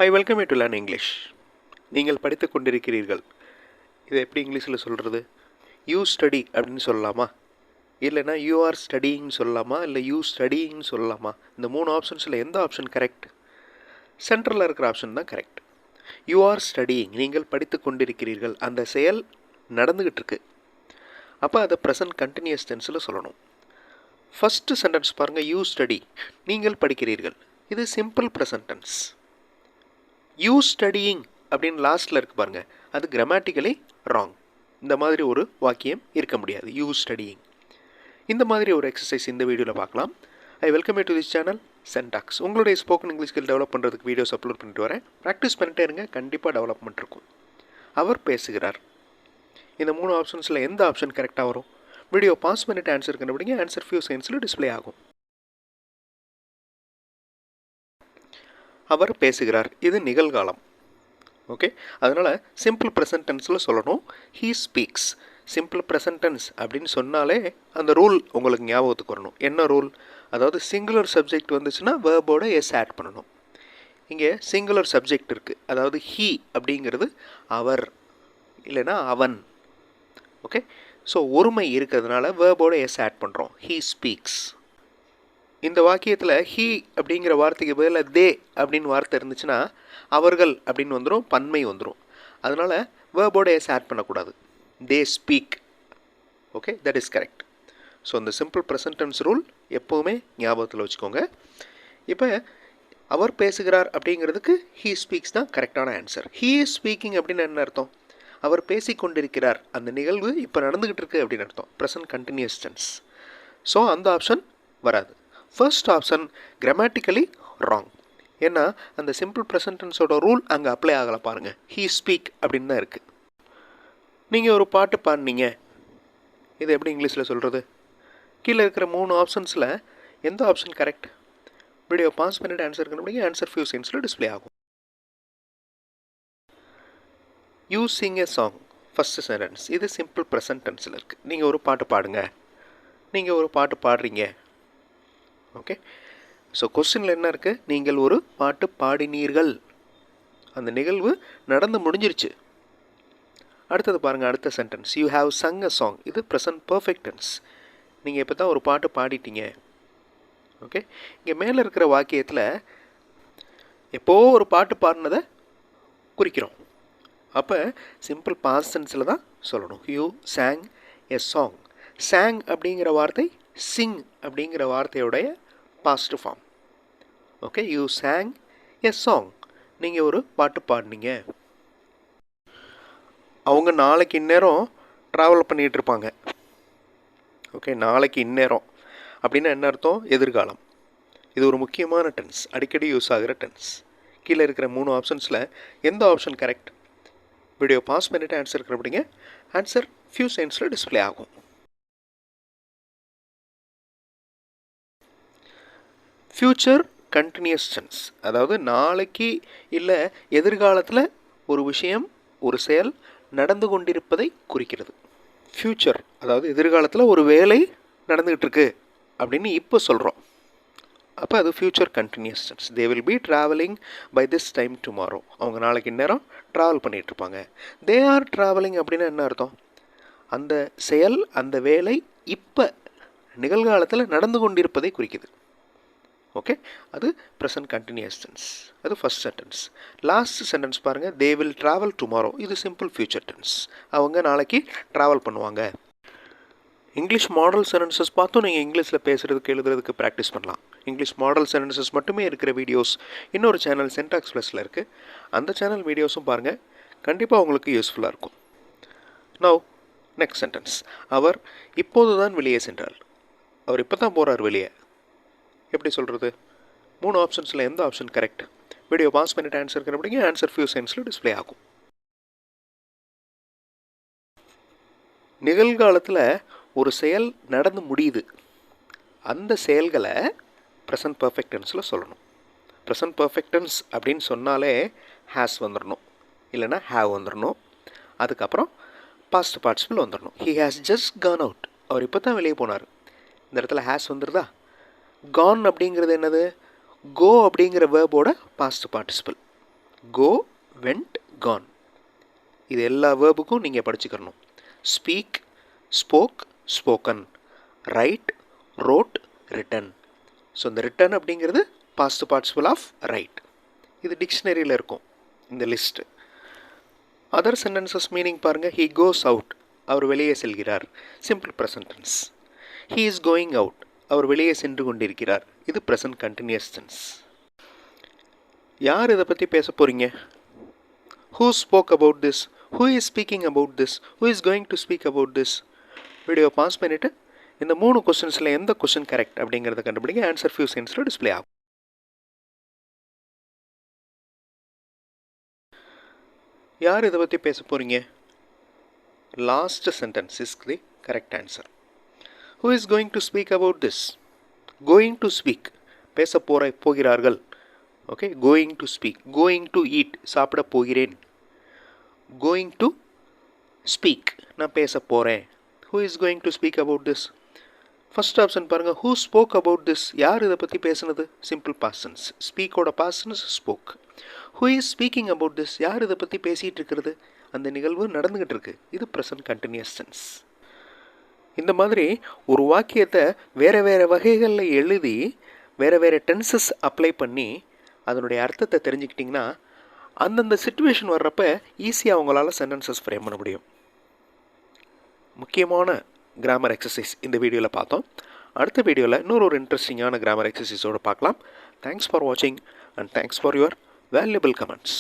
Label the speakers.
Speaker 1: I welcome you to learn English. நீங்கள் படித்து கொண்டிருக்கிறீர்கள். இதை எப்படி இங்கிலீஷில் சொல்கிறது? யூ ஸ்டடி அப்படின்னு சொல்லலாமா, இல்லைனா யூ ஆர் ஸ்டடின்னு சொல்லலாமா, இல்லை யூ ஸ்டடின்னு சொல்லலாமா? இந்த 3 ஆப்ஷன்ஸில் எந்த ஆப்ஷன் கரெக்ட்? சென்ட்ரலில் இருக்கிற ஆப்ஷன் தான் கரெக்ட். யூ ஆர் ஸ்டடியிங், நீங்கள் படித்து கொண்டிருக்கிறீர்கள். அந்த செயல் நடந்துக்கிட்டு இருக்கு. அப்போ அதை ப்ரெசன்ட் கண்டினியூஸ் டென்ஸில் சொல்லணும். ஃபஸ்ட்டு சென்டென்ஸ் பாருங்கள், யூ ஸ்டடி, நீங்கள் படிக்கிறீர்கள். இது simple present tense. You studying அப்படின்னு லாஸ்ட்டில் இருக்கு பாருங்கள், அது கிராமட்டிக்கலி ராங். இந்த மாதிரி ஒரு வாக்கியம் இருக்க முடியாது. You studying. இந்த மாதிரி ஒரு எக்ஸசைஸ் இந்த வீடியோவில் பார்க்கலாம். I welcome you to this channel Sentax. உங்களுடைய ஸ்போக்கன் இங்கிலீஷ் ஸ்கில் டெவலப் பண்ணுறதுக்கு வீடியோஸ் அப்லோட் பண்ணிட்டு வரேன். ப்ராக்டிஸ் பண்ணிட்டே இருங்க, கண்டிப்பாக டெவலப்மெண்ட் இருக்கும். அவர் பேசுகிறார். இந்த 3 ஆப்ஷன்ஸில் எந்த ஆப்ஷன் கரெக்டாக வரும்? வீடியோ பாஸ் பண்ணிட்டு ஆன்சர் கண்டுபிடிங்க. ஆன்சர் ஃபியூ செகண்ட்ஸில் டிஸ்பிளே ஆகும். அவர் பேசுகிறார், இது நிகழ்காலம். ஓகே, அதனால் சிம்பிள் ப்ரெசன்ட் டென்ஸில் சொல்லணும். He speaks. Simple present tense அப்படின்னு சொன்னாலே அந்த ரூல் உங்களுக்கு ஞாபகத்துக்கு வரணும். என்ன ரூல்? அதாவது சிங்குலர் சப்ஜெக்ட் வந்துச்சுன்னா வேர்போட எஸ் ஆட் பண்ணணும். இங்கே சிங்குலர் சப்ஜெக்ட் இருக்குது, அதாவது ஹீ அப்படிங்கிறது அவர் இல்லைன்னா அவன். ஓகே, ஸோ ஒருமை இருக்கிறதுனால வேர்போட எஸ் ஆட் பண்ணுறோம். He speaks. இந்த வாக்கியத்தில் ஹீ அப்படிங்கிற வார்த்தைக்கு பதிலாக தே அப்படின்னு வார்த்தை இருந்துச்சுன்னா அவர்கள் அப்படின்னு வந்துடும், பன்மை வந்துடும். அதனால் வேர்போட எஸ் ஆட் பண்ணக்கூடாது. They speak. Okay, that is correct. So இந்த சிம்பிள் ப்ரெசன்ட் டென்ஸ் ரூல் எப்போவுமே ஞாபகத்தில் வச்சுக்கோங்க. இப்போ அவர் பேசுகிறார் அப்படிங்கிறதுக்கு ஹீ ஸ்பீக்ஸ் தான் கரெக்டான ஆன்சர். ஹீ இஸ் ஸ்பீக்கிங் அப்படின்னு என்ன அர்த்தம்? அவர் பேசிக்கொண்டிருக்கிறார், அந்த நிகழ்வு இப்போ நடந்துக்கிட்டு இருக்கு அப்படின்னு அர்த்தம். Present continuous tense. ஸோ அந்த ஆப்ஷன் வராது. First option grammatically wrong. ஏன்னா அந்த சிம்பிள் ப்ரெசன்ட் டென்ஸோட ரூல் அங்கே அப்ளை ஆகலை பாருங்கள். ஹீ ஸ்பீக் அப்படின்னு தான் இருக்குது. நீங்கள் ஒரு பாட்டு பாடினீங்க, இது எப்படி இங்கிலீஷில் சொல்கிறது? கீழே இருக்கிற 3 ஆப்ஷன்ஸில் எந்த ஆப்ஷன் கரெக்ட்? வீடியோ பாஸ் பண்ணிவிட்டு ஆன்சர் கண்டுபிடிங்க. ஆன்சர் ஃபியூ செகண்ட்ஸில் டிஸ்பிளே ஆகும். You sing a song, first sentence. இது சிம்பிள் ப்ரெசன்ட் டென்ஸில் இருக்குது. நீங்கள் ஒரு பாட்டு பாடுங்க, நீங்கள் ஒரு பாட்டு பாடுறீங்க. ஓகே, ஸோ கொஸ்டினில் என்ன இருக்குது? நீங்கள் ஒரு பாட்டு பாடினீர்கள், அந்த நிகழ்வு நடந்து முடிஞ்சிருச்சு. அடுத்தது பாருங்கள், அடுத்த sentence, you have sung a song. இது ப்ரெசன்ட் பர்ஃபெக்ட் டென்ஸ். நீங்கள் இப்போ தான் ஒரு பாட்டு பாடிட்டீங்க. ஓகே, இங்கே மேலே இருக்கிற வாக்கியத்தில் எப்போது ஒரு பாட்டு பாடினதை குறிக்கிறோம். அப்போ சிம்பிள் பாஸ்ட் டென்ஸில் தான் சொல்லணும். You sang a song. Sang அப்படிங்கிற வார்த்தை சிங் அப்படிங்கிற வார்த்தையுடைய past form. Okay, you sang a song. நீங்கள் ஒரு பாட்டு பாடினீங்க. அவங்க நாளைக்கு இந்நேரம் ட்ராவல் பண்ணிகிட்டு இருப்பாங்க. ஓகே, நாளைக்கு இந்நேரம் அப்படின்னா என்ன அர்த்தம்? எதிர்காலம். இது ஒரு முக்கியமான டென்ஸ், அடிக்கடி யூஸ் ஆகிற டென்ஸ். கீழே இருக்கிற 3 ஆப்ஷன்ஸில் எந்த ஆப்ஷன் கரெக்ட்? வீடியோ பாஸ் பண்ணிவிட்டு ஆன்சர் கண்டுபிடிங்க. ஆன்சர் ஃபியூ செகண்ட்ஸில் டிஸ்பிளே ஆகும். ஃப்யூச்சர் கண்டினியூஸ் டென்ஸ், அதாவது நாளைக்கு இல்லை எதிர்காலத்தில் ஒரு விஷயம், ஒரு செயல் நடந்து கொண்டிருப்பதை குறிக்கிறது. ஃப்யூச்சர் அதாவது எதிர்காலத்தில் ஒரு வேலை நடந்துக்கிட்டு இருக்கு அப்படின்னு இப்போ சொல்கிறோம். அப்போ அது future continuous tense. They will be travelling by this time tomorrow. அவங்க நாளைக்கு நேரம் ட்ராவல் பண்ணிகிட்ருப்பாங்க. தே ஆர் ட்ராவலிங் அப்படின்னா என்ன அர்த்தம்? அந்த செயல், அந்த வேலை இப்போ நிகழ்காலத்தில் நடந்து கொண்டிருப்பதை குறிக்குது. ஓகே, அது ப்ரெசன்ட் கண்டினியூஸ் டென்ஸ். அது ஃபஸ்ட் சென்டென்ஸ். லாஸ்ட் சென்டென்ஸ் பாருங்கள், தே வில் ட்ராவல் டுமாரோ. இது சிம்பிள் ஃபியூச்சர் டென்ஸ். அவங்க நாளைக்கு ட்ராவல் பண்ணுவாங்க. இங்கிலீஷ் மாடல் சென்டென்சஸ் பார்த்தும் நீங்கள் இங்கிலீஷில் பேசுகிறதுக்கு எழுதுறதுக்கு ப்ராக்டிஸ் பண்ணலாம். இங்கிலீஷ் மாடல் சென்டென்சஸ் மட்டுமே இருக்கிற வீடியோஸ் இன்னொரு சேனல் சென்டாக்ஸ் ப்ளஸில் இருக்குது. அந்த சேனல் வீடியோஸும் பாருங்கள், கண்டிப்பாக உங்களுக்கு யூஸ்ஃபுல்லாக இருக்கும். நவ் நெக்ஸ்ட் சென்டென்ஸ், அவர் இப்போது தான் வெளியே சென்றார். அவர் இப்போ தான் போகிறார் வெளியே. எப்படி சொல்கிறது? 3 ஆப்ஷன்ஸில் எந்த ஆப்ஷன் கரெக்ட்? வீடியோ பாஸ் பண்ணிட்டு ஆன்சர் கண்டுபிடிங்க. ஆன்சர் ஃபியூ செகண்ட்ஸில் டிஸ்பிளே ஆகும். நிகழ்காலத்தில் ஒரு செயல் நடந்து முடியுது. அந்த செயல்களை ப்ரெசன்ட் பர்ஃபெக்ட் டென்ஸில் சொல்லணும். ப்ரெசன்ட் பர்ஃபெக்ட் டென்ஸ் அப்படின்னு சொன்னாலே ஹேஸ் வந்துடணும், இல்லைனா ஹேவ் வந்துடணும். அதுக்கப்புறம் பாஸ்ட் பார்ட்டிசிபிள் வந்துடணும். He has just gone out. அவர் இப்போ தான் வெளியே போனார். இந்த இடத்துல ஹேஸ் வந்துடுதா? கான் அப்படிங்கிறது என்னது? கோ அப்படிங்கிற வேர்போட past participle. Go, went, gone. இது எல்லா வேர்புக்கும் நீங்கள் படிச்சுக்கணும். Speak, spoke, spoken, write, wrote, written. So இந்த ரிட்டன் அப்படிங்கிறது பாஸ்ட் பார்ட்டிசிபிள் ஆஃப் ரைட். இது டிக்ஷனரியில் இருக்கும் இந்த லிஸ்ட்டு. அதர் சென்டென்சஸ் மீனிங் பாருங்கள். ஹீ கோஸ் அவுட், அவர் வெளியே செல்கிறார், simple present tense. He is going out, அவர் வெளியே சென்று கொண்டிருக்கிறார், இது ப்ரெசன்ட் கண்டினியூஸ் டென்ஸ். யார் இதை பற்றி பேச போகிறீங்க? Who spoke about this, who is speaking about this, who is going to speak about this. Video pass பண்ணிவிட்டு இந்த 3 கொஸ்டின்ஸில் எந்த கொஸ்டின் கரெக்ட் அப்படிங்கிறத கண்டுபிடிங்க. ஆன்சர் ஃபியூ செகண்ட்ஸில் டிஸ்பிளே ஆகும். யார் இதை பற்றி பேச போகிறீங்க? Last sentence is the correct answer. Who is going to speak about this? Going to speak, பேச போகிறார்கள். Okay, going to speak. Going to eat, சாப்பிட போகிறேன். கோயிங் டு ஸ்பீக், நான் பேச போகிறேன். Who is going to speak about this? First option பாருங்கள். Who spoke about this, யார் இதை பற்றி பேசுனது? Simple past tense. ஸ்பீக்கோட past tense spoke. Who is speaking about this, யார் இதை பற்றி பேசிகிட்டு இருக்கிறது? அந்த நிகழ்வு நடந்துக்கிட்டு இருக்கு, இது ப்ரெசன்ட் கண்டினியூஸ் டென்ஸ். இந்த மாதிரி ஒரு வாக்கியத்தை வேறு வேறு வகைகளில் எழுதி வேறு வேறு டென்சஸ் அப்ளை பண்ணி அதனுடைய அர்த்தத்தை தெரிஞ்சுக்கிட்டிங்கன்னா அந்தந்த சிச்சுவேஷன் வர்றப்ப ஈஸியாக அவங்களால சென்டென்சஸ் ஃப்ரேம் பண்ண முடியும். முக்கியமான கிராமர் எக்ஸசைஸ் இந்த வீடியோவில் பார்த்தோம். அடுத்த வீடியோவில் இன்னொரு இன்ட்ரெஸ்டிங்கான கிராமர் எக்ஸசைஸோடு பார்க்கலாம். தேங்க்ஸ் ஃபார் வாட்சிங் and thanks for your valuable comments.